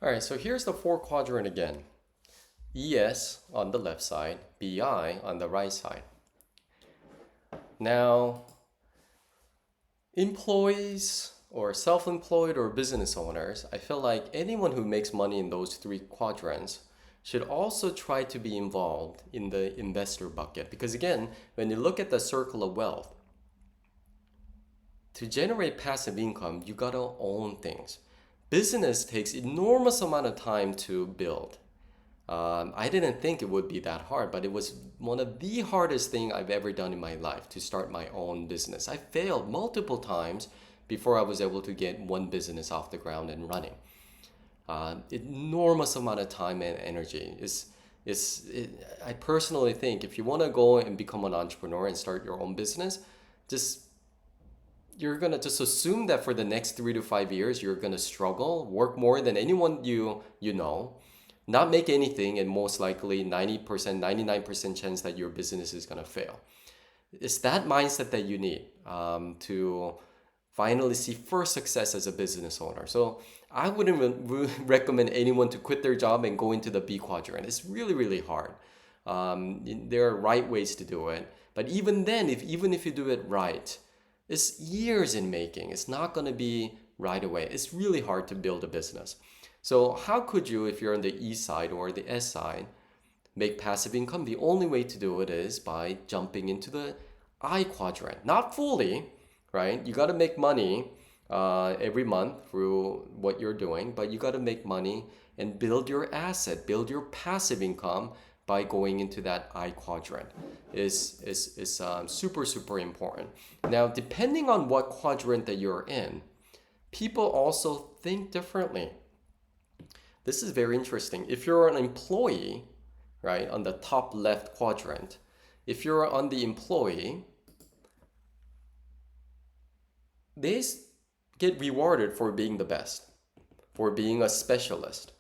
All right, so here's the four quadrant again. ES on the left side, BI on the right side. Now, employees or self-employed or business owners, I feel like anyone who makes money in those three quadrants should also try to be involved in the investor bucket. Because again, when you look at the circle of wealth, to generate passive income, you gotta own things. Business takes enormous amount of time to build. I didn't think it would be that hard, but it was one of the hardest thing I've ever done in my life to start my own business. I failed multiple times before I was able to get one business off the ground and running. Enormous amount of time and energy I personally think if you want to go and become an entrepreneur and start your own business, just you're gonna just assume that for the next 3 to 5 years you're gonna struggle, work more than anyone you know, not make anything, and most likely 90%, 99% chance that your business is gonna fail. It's that mindset that you need to finally see first success as a business owner. So I wouldn't recommend anyone to quit their job and go into the B quadrant. It's really, really hard. There are right ways to do it, but even then, even if you do it right, it's years in making. It's not going to be right away. It's really hard to build a business. So how could you, if you're on the E side or the S side, make passive income? The only way to do it is by jumping into the I quadrant. Not fully, right? You got to make money every month through what you're doing, but you got to make money and build your asset, build your passive income by going into that I quadrant is super, super important. Now, depending on what quadrant that you're in, people also think differently. This is very interesting. If you're an employee, right, on the top left quadrant, if you're on the employee, they get rewarded for being the best, for being a specialist,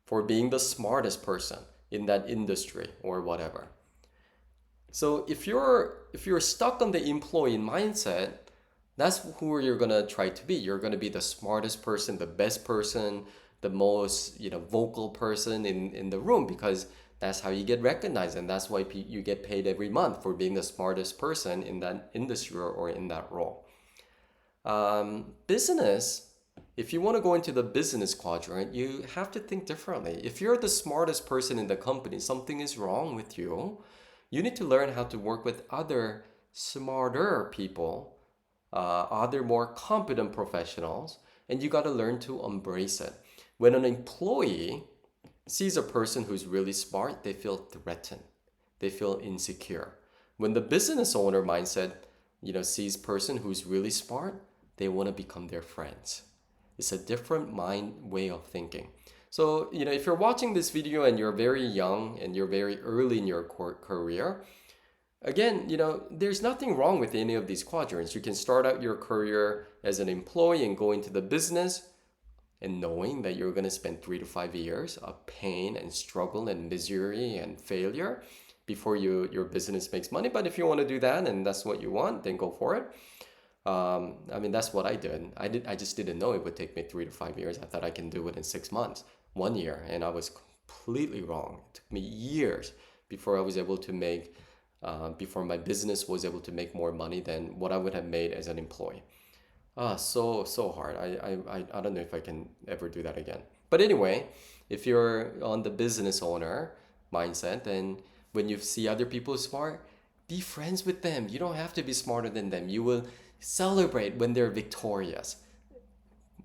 for being the smartest person in that industry or whatever. So if you're stuck on the employee mindset, that's who you're gonna try to be. You're gonna be the smartest person, the best person, the most vocal person in the room, because that's how you get recognized, and that's why you get paid every month for being the smartest person in that industry or in that role. Business, if you want to go into the business quadrant, you have to think differently. If you're the smartest person in the company, something is wrong with you. You need to learn how to work with other smarter people, other more competent professionals, and you got to learn to embrace it. When an employee sees a person who's really smart, they feel threatened. They feel insecure. When the business owner mindset, sees person who's really smart, they want to become their friends. It's a different way of thinking. So, if you're watching this video and you're very young and you're very early in your career, again, there's nothing wrong with any of these quadrants. You can start out your career as an employee and go into the business, and knowing that you're going to spend 3 to 5 years of pain and struggle and misery and failure before your business makes money. But if you want to do that and that's what you want, then go for it. That's what I did. I just didn't know it would take me 3 to 5 years. I thought I can do it in 6 months, 1 year, and I was completely wrong. It took me years before I was able to make, before my business was able to make more money than what I would have made as an employee. So hard. I don't know if I can ever do that again. But anyway, if you're on the business owner mindset, then when you see other people smart, be friends with them. You don't have to be smarter than them. You will celebrate when they're victorious.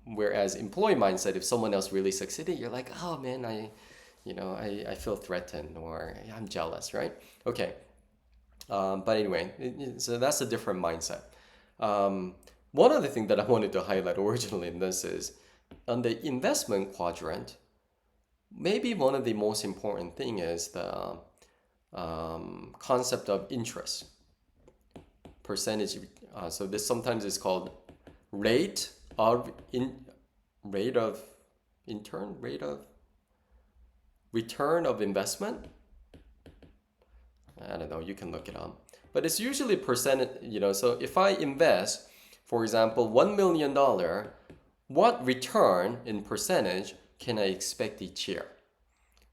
Whereas employee mindset, if someone else really succeeded, you're like, oh man, I feel threatened or I'm jealous, right? Okay. But anyway, so that's a different mindset. One other thing that I wanted to highlight originally in this is on the investment quadrant, maybe one of the most important thing is the concept of interest percentage. So this sometimes is called rate of rate of rate of return of investment. I don't know, you can look it up, but it's usually percentage. So if I invest, for example, $1 million what return in percentage can I expect each year,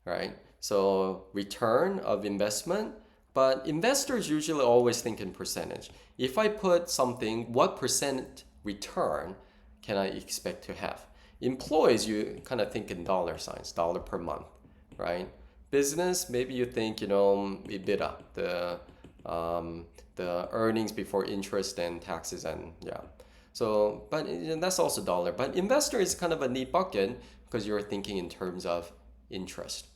right? So return of investment, but investors usually always think in percentage. If I put something, what percent return can I expect to have? Employees, you kind of think in dollar signs, dollar per month, right? Business, maybe you think, EBITDA, the earnings before interest and taxes and yeah. So, but that's also dollar. But investor is kind of a neat bucket because you're thinking in terms of interest.